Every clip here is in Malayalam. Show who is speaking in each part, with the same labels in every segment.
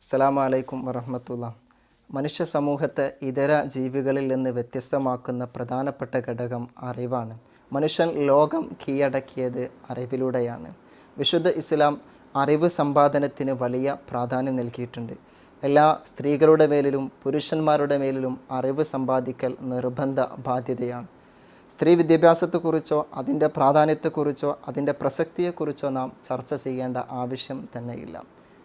Speaker 1: അസ്സലാമു അലൈക്കും വറഹ്മത്തുള്ളാഹി. മനുഷ്യ സമൂഹത്തെ ഇതര ജീവികളിൽ നിന്ന് വ്യത്യസ്തമാക്കുന്ന പ്രധാനപ്പെട്ട ഘടകം അറിവാണ്. മനുഷ്യൻ ലോകം കീഴടക്കിയത് അറിവിലൂടെയാണ്. വിശുദ്ധ ഇസ്ലാം അറിവ് സമ്പാദനത്തിന് വലിയ പ്രാധാന്യം നൽകിയിട്ടുണ്ട്. എല്ലാ സ്ത്രീകളുടെ മേലിലും പുരുഷന്മാരുടെ മേലിലും അറിവ് സമ്പാദിക്കൽ നിർബന്ധ ബാധ്യതയാണ്. സ്ത്രീ വിദ്യാഭ്യാസത്തെക്കുറിച്ചോ അതിൻ്റെ പ്രാധാന്യത്തെക്കുറിച്ചോ അതിൻ്റെ പ്രസക്തിയെക്കുറിച്ചോ നാം ചർച്ച ചെയ്യേണ്ട ആവശ്യം തന്നെയില്ല.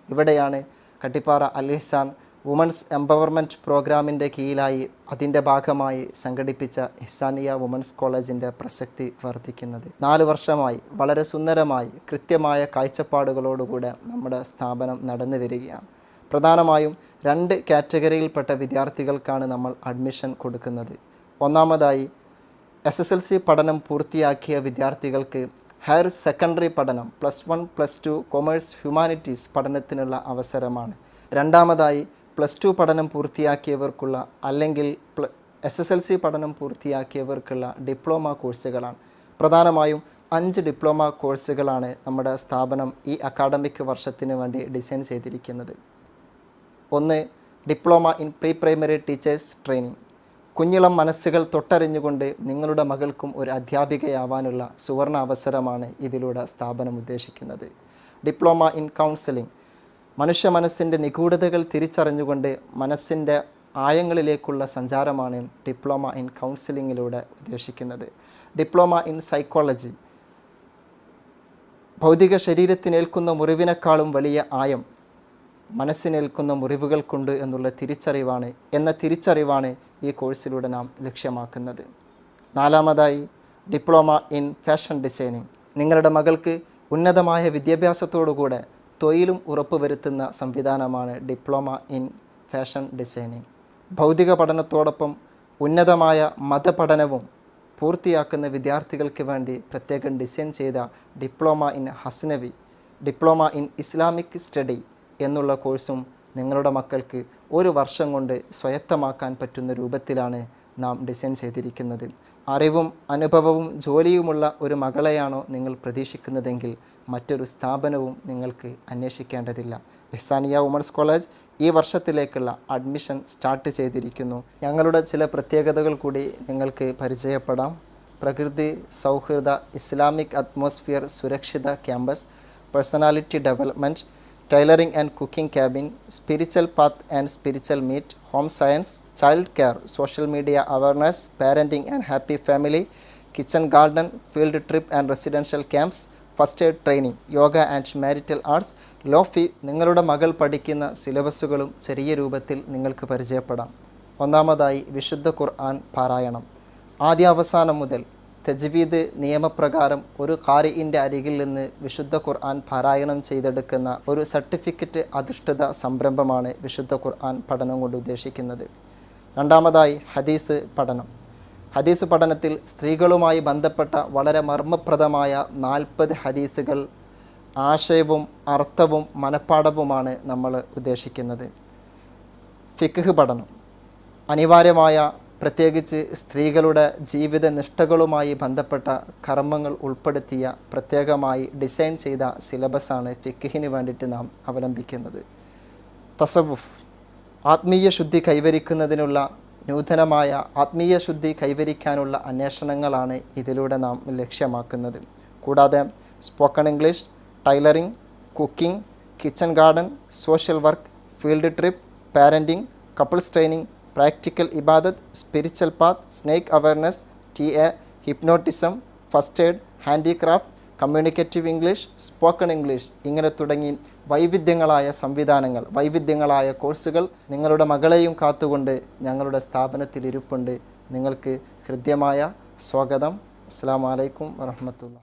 Speaker 1: ഇവിടെയാണ് കട്ടിപ്പാറ അൽ ഇഹ്സാൻ വുമൻസ് എംപവർമെൻറ്റ് പ്രോഗ്രാമിൻ്റെ കീഴിലായി അതിൻ്റെ ഭാഗമായി സംഘടിപ്പിച്ച ഇഹ്സാനിയ വുമൻസ് കോളേജിൻ്റെ പ്രസക്തി വർദ്ധിക്കുന്നത്. 4 വർഷമായി വളരെ സുന്ദരമായി കൃത്യമായ കാഴ്ചപ്പാടുകളോടുകൂടെ നമ്മുടെ സ്ഥാപനം നടന്നു വരികയാണ്. പ്രധാനമായും 2 കാറ്റഗറിയിൽപ്പെട്ട വിദ്യാർത്ഥികൾക്കാണ് നമ്മൾ അഡ്മിഷൻ കൊടുക്കുന്നത്. ഒന്നാമതായി SSLC പഠനം പൂർത്തിയാക്കിയ വിദ്യാർത്ഥികൾക്ക് ഹയർ സെക്കൻഡറി പഠനം +1 +2 കൊമേഴ്സ് ഹ്യൂമാനിറ്റീസ് പഠനത്തിനുള്ള അവസരമാണ്. രണ്ടാമതായി +2 പഠനം പൂർത്തിയാക്കിയവർക്കുള്ള അല്ലെങ്കിൽ SSLC പഠനം പൂർത്തിയാക്കിയവർക്കുള്ള ഡിപ്ലോമ കോഴ്സുകളാണ്. പ്രധാനമായും 5 ഡിപ്ലോമ കോഴ്സുകളാണ് നമ്മുടെ സ്ഥാപനം ഈ അക്കാഡമിക് വർഷത്തിന് വേണ്ടി ഡിസൈൻ ചെയ്തിരിക്കുന്നത്. 1. Diploma in pre primary teachers training. കുഞ്ഞിളം മനസ്സുകൾ തൊട്ടറിഞ്ഞുകൊണ്ട് നിങ്ങളുടെ മകൾക്കും ഒരു അധ്യാപികയാവാനുള്ള സുവർണ അവസരമാണ് ഇതിലൂടെ സ്ഥാപനം ഉദ്ദേശിക്കുന്നത്. Diploma in counselling. മനുഷ്യ മനസ്സിൻ്റെ നിഗൂഢതകൾ തിരിച്ചറിഞ്ഞുകൊണ്ട് മനസ്സിൻ്റെ ആഴങ്ങളിലേക്കുള്ള സഞ്ചാരമാണ് ഡിപ്ലോമ ഇൻ കൗൺസിലിങ്ങിലൂടെ ഉദ്ദേശിക്കുന്നത്. Diploma in psychology. ഭൗതിക ശരീരത്തിനേൽക്കുന്ന മുറിവിനേക്കാളും വലിയ ആയം മനസ്സിനേൽക്കുന്ന മുറിവുകൾക്കുണ്ട് എന്നുള്ള തിരിച്ചറിവാണ് ഈ കോഴ്സിലൂടെ നാം ലക്ഷ്യമാക്കുന്നത്. 4. Diploma in fashion designing. നിങ്ങളുടെ മകൾക്ക് ഉന്നതമായ വിദ്യാഭ്യാസത്തോടുകൂടെ തൊഴിലും ഉറപ്പുവരുത്തുന്ന സംവിധാനമാണ് ഡിപ്ലോമ ഇൻ ഫാഷൻ ഡിസൈനിങ്. ഭൗതിക പഠനത്തോടൊപ്പം ഉന്നതമായ മതപഠനവും പൂർത്തിയാക്കുന്ന വിദ്യാർത്ഥികൾക്ക് വേണ്ടി പ്രത്യേകം ഡിസൈൻ ചെയ്ത diploma in Hasnavi, diploma in Islamic study എന്നുള്ള കോഴ്സും നിങ്ങളുടെ മക്കൾക്ക് 1 വർഷം കൊണ്ട് സ്വായത്തമാക്കാൻ പറ്റുന്ന രൂപത്തിലാണ് നാം ഡിസൈൻ ചെയ്തിരിക്കുന്നത്. അറിവും അനുഭവവും ജോലിയുമുള്ള ഒരു മകളെയാണോ നിങ്ങൾ പ്രതീക്ഷിക്കുന്നതെങ്കിൽ മറ്റൊരു സ്ഥാപനവും നിങ്ങൾക്ക് അന്വേഷിക്കേണ്ടതില്ല. ഇഹ്സാനിയ വുമൻസ് കോളേജ് ഈ വർഷത്തിലേക്കുള്ള അഡ്മിഷൻ സ്റ്റാർട്ട് ചെയ്തിരിക്കുന്നു. ഞങ്ങളുടെ ചില പ്രത്യേകതകൾ കൂടി നിങ്ങൾക്ക് പരിചയപ്പെടാം. പ്രകൃതി സൗഹൃദ ഇസ്ലാമിക് അറ്റ്മോസ്ഫിയർ സുരക്ഷിത campus, personality development, tailoring and cooking cabin, spiritual path and spiritual meet, home science, child care, social media awareness, parenting and happy family, kitchen garden, field trip and residential camps, first aid training, yoga and marital arts, low fee. നിങ്ങളുടെ മകൾ പഠിക്കുന്ന സിലബസുകളും ചെറിയ രൂപത്തിൽ നിങ്ങൾക്ക് പരിചയപ്പെടാം. ഒന്നാമതായി വിശുദ്ധ ഖുർആൻ പാരായണം. ആദ്യാവസാനം മുതൽ തജ്വീദ് നിയമപ്രകാരം ഒരു ഖാരിഇൻ്റെ അരികിൽ നിന്ന് വിശുദ്ധ ഖുർആൻ പാരായണം ചെയ്തെടുക്കുന്ന ഒരു സർട്ടിഫിക്കറ്റ് അധിഷ്ഠിത സംരംഭമാണ് വിശുദ്ധ ഖുർആൻ പഠനം കൊണ്ട് ഉദ്ദേശിക്കുന്നത്. രണ്ടാമതായി ഹദീസ് പഠനം. ഹദീസ് പഠനത്തിൽ സ്ത്രീകളുമായി ബന്ധപ്പെട്ട വളരെ മർമ്മപ്രദമായ 40 ഹദീസുകൾ ആശയവും അർത്ഥവും മനഃപ്പാഠവുമാണ് നമ്മൾ ഉദ്ദേശിക്കുന്നത്. ഫിഖ്ഹ് പഠനം. അനിവാര്യമായ പ്രത്യേകിച്ച് സ്ത്രീകളുടെ ജീവിത നിഷ്ഠകളുമായി ബന്ധപ്പെട്ട കർമ്മങ്ങൾ ഉൾപ്പെടുത്തിയ പ്രത്യേകമായി ഡിസൈൻ ചെയ്ത സിലബസാണ് ഫിഖ്ഹിന് വേണ്ടിയിട്ട് നാം അവലംബിക്കുന്നത്. തസവുഫ്. ആത്മീയ ശുദ്ധി കൈവരിക്കുന്നതിനുള്ള നൂതനമായ ആത്മീയ ശുദ്ധി കൈവരിക്കാനുള്ള അന്വേഷണങ്ങളാണ് ഇതിലൂടെ നാം ലക്ഷ്യമാക്കുന്നത്. കൂടാതെ spoken English, tailoring, cooking, kitchen garden, social work, field trip, parenting, couples training, practical ഇബാദത്ത്, spiritual path, snake awareness, TA, hypnotism, first aid, handicraft, communicative English, spoken English ഇങ്ങനെ തുടങ്ങി വൈവിധ്യങ്ങളായ സംവിധാനങ്ങൾ, വൈവിധ്യങ്ങളായ കോഴ്സുകൾ നിങ്ങളുടെ മകളെയും കാത്തുകൊണ്ട് ഞങ്ങളുടെ സ്ഥാപനത്തിൽ ഇരിപ്പുണ്ട്. നിങ്ങൾക്ക് ഹൃദ്യമായ സ്വാഗതം. അസ്സലാമു അലൈക്കും വറഹ്മത്തുള്ളാഹി.